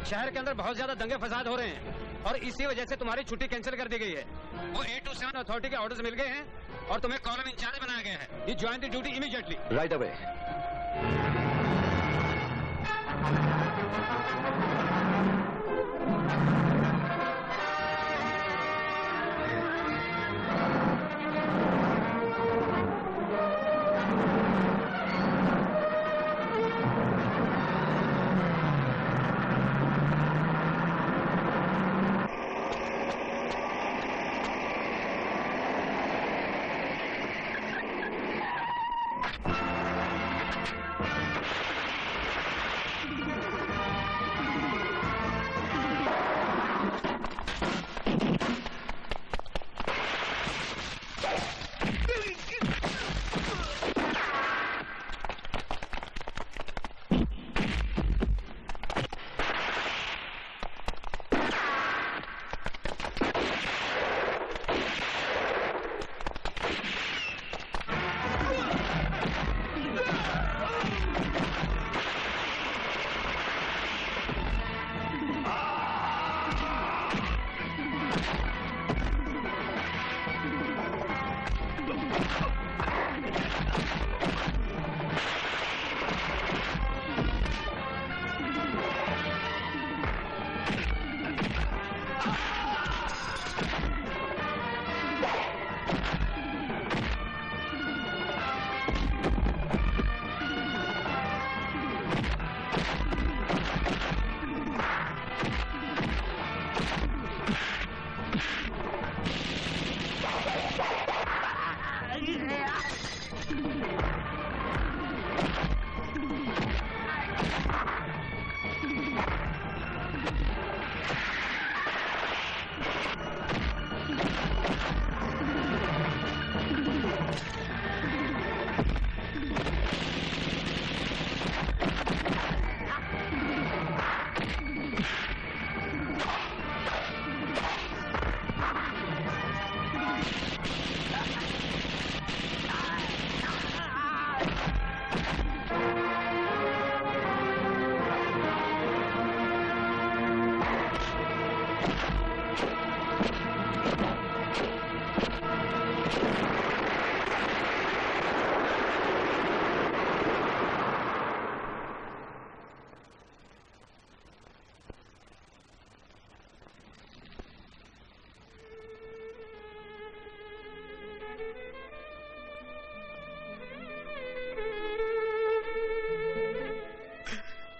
शहर के अंदर बहुत ज्यादा दंगे फसाद हो रहे हैं और इसी वजह से तुम्हारी छुट्टी कैंसिल कर दी गई है। वो 8 to 7 अथॉरिटी के ऑर्डर्स मिल गए हैं और तुम्हें कॉलम इंचार्ज बनाया गया है। You join the duty immediately. Right away.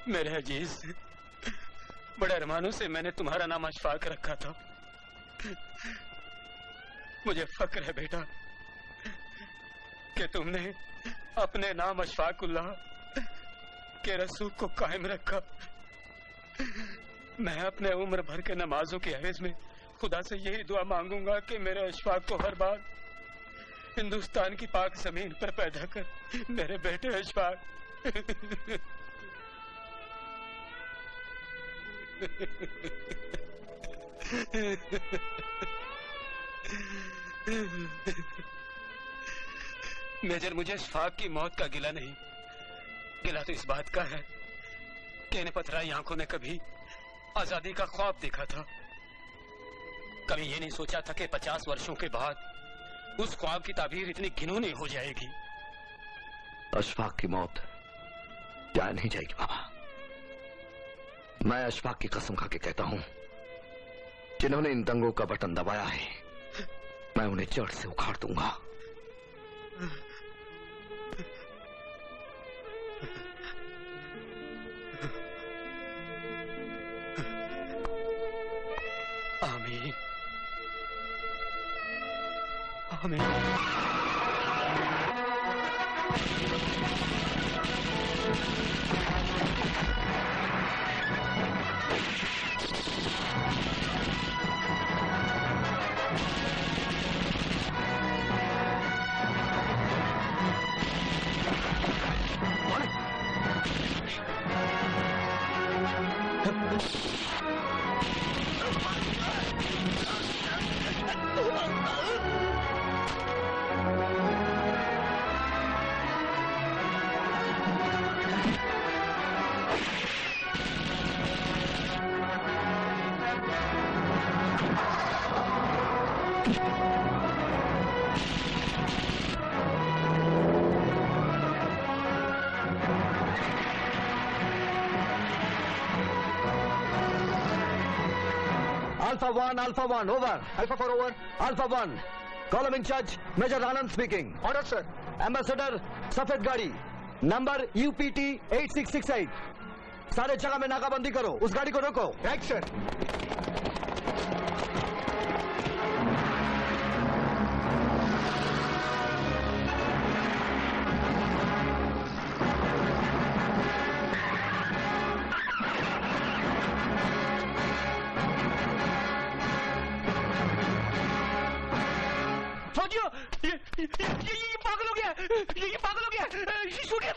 मेरे अजीज, बड़े अरमानों से मैंने तुम्हारा नाम अशफाक रखा था। मुझे फक्र है बेटा कि तुमने अपने नाम अशफाकुल्लाह के रसूख को कायम रखा। मैं अपने उम्र भर के नमाजों की एवज में खुदा से यही दुआ मांगूंगा कि मेरे अशफाक को हर बार हिंदुस्तान की पाक जमीन पर पैदा कर। मेरे बेटे अशफाक। मेजर, मुझे अशफाक की मौत का गिला नहीं, गिला तो इस बात का है कि इन पथराई आंखों ने कभी आजादी का ख्वाब देखा था। कभी ये नहीं सोचा था कि 50 वर्षों के बाद उस ख्वाब की ताबीर इतनी घिनौनी हो जाएगी। अशफाक की मौत जाया नहीं जाएगी बाबा। मैं अशफाक की कसम खा के कहता हूं, जिन्होंने इन दंगों का बटन दबाया है, मैं उन्हें जड़ से उखाड़ दूंगा। आमीन, आमीन। Alpha 1, over. Alpha 4 over. Alpha 1, column in charge, Major Anand speaking. Order, sir. Ambassador सफेद गाड़ी नंबर UPT 8668। सारे जगह में नाकाबंदी करो, उस गाड़ी को रोको। Right, sir. ये पागल हो गया, ये पागल हो गया। शूट हिम,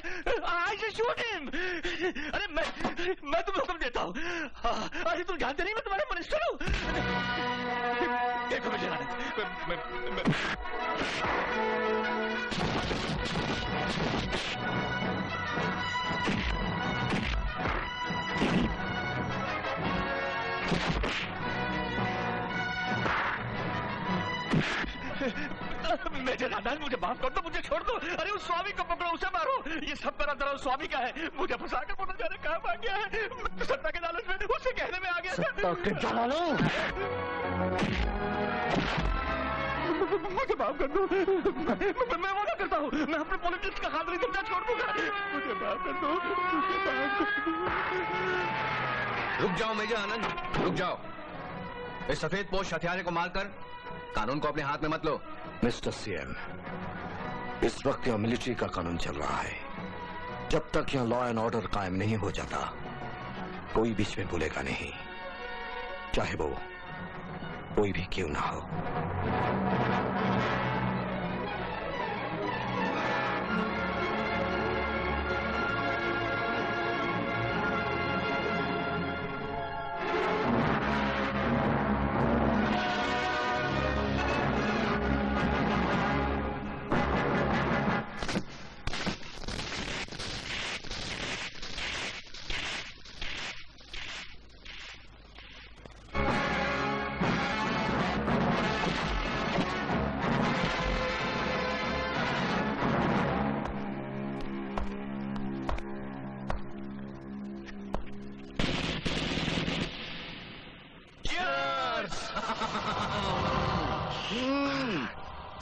आई से शूट हिम। अरे मैं तुम्हें हुक्म देता हूँ। अरे तुम जानते नहीं मैं तुम्हारे मिनिस्टर हूँ। देखो मुझे मेजर आनंद, मुझे माफ कर दो, मुझे छोड़ दो। अरे उस स्वामी को पकड़ो, उसे मारो। ये सब मेरा तरह स्वामी का है। मुझे फंसा कर पुनः जाने कहाँ आ गया है। सत्ता के लालच में उसे कहने में आ गया। सत्ता के लालच? मुझे माफ कर दो। मैं वादा करता हूँ, मैं अपने पॉलिटिक्स का खातिर दुनिया छोड़ दूंगा। मुझे माफ कर दो, मुझे माफ कर दो। रुक जाओ मेजर आनंद, रुक जाओ। इस सफेद पोश हथियारे को मारकर कानून को अपने हाथ में मत लो। मिस्टर CM, इस वक्त यहाँ मिलिट्री का कानून चल रहा है। जब तक यहाँ लॉ एंड ऑर्डर कायम नहीं हो जाता, कोई बीच में बोलेगा नहीं, चाहे वो कोई भी क्यों ना हो।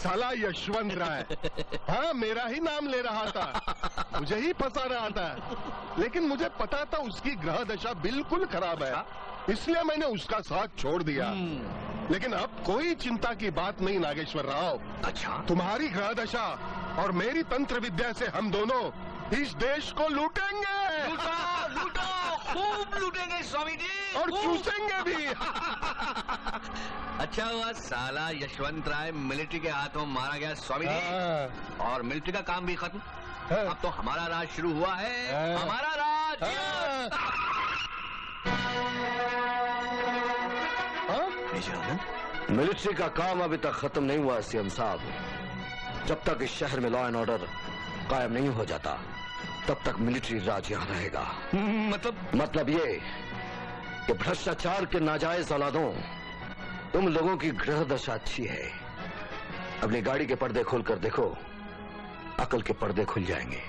साला यशवंत राय, हाँ मेरा ही नाम ले रहा था, मुझे ही फंसा रहा था, लेकिन मुझे पता था उसकी ग्रह दशा बिल्कुल खराब है, इसलिए मैंने उसका साथ छोड़ दिया। लेकिन अब कोई चिंता की बात नहीं नागेश्वर राव। अच्छा, तुम्हारी ग्रह दशा और मेरी तंत्र विद्या से हम दोनों इस देश को लूटेंगे। लूटो, खूब लूटेंगे स्वामी जी, और चूसेंगे भी। अच्छा हुआ साला यशवंत राय मिलिट्री के हाथों मारा गया स्वामी जी, और मिलिट्री का काम भी खत्म। अब तो हमारा राज शुरू हुआ है, हमारा राज। मिलिट्री का काम अभी तक खत्म नहीं हुआ CM साहब। जब तक इस शहर में लॉ एंड ऑर्डर कायम नहीं हो जाता, तब तक मिलिट्री राज यहाँ रहेगा। मतलब ये कि भ्रष्टाचार के नाजायज औलादों, तुम लोगों की ग्रह दशा अच्छी है। अपनी गाड़ी के पर्दे खोलकर देखो, अकल के पर्दे खुल जाएंगे।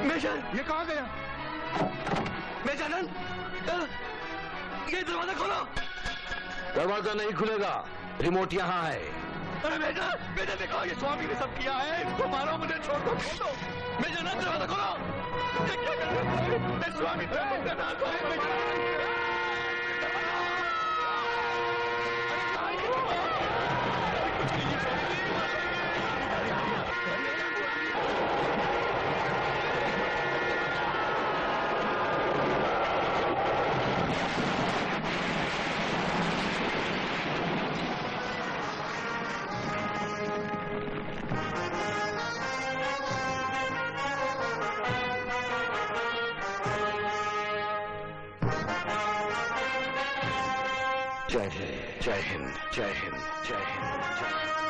मेजर, ये कहाँ गया? मेजर आनंद, ये दरवाजा खोलो। दरवाजा नहीं खुलेगा, रिमोट यहाँ है। अरे मेजर देखो, ये स्वामी ने सब किया है। इसको मारो, मुझे छोड़ दो। मेजर आनंद, दरवाजा खोलो। ये क्या कर रहे हो? मैं स्वामी जय हिंद, जय हिंद, जय हिंद, जय हिंद, जय हिंद।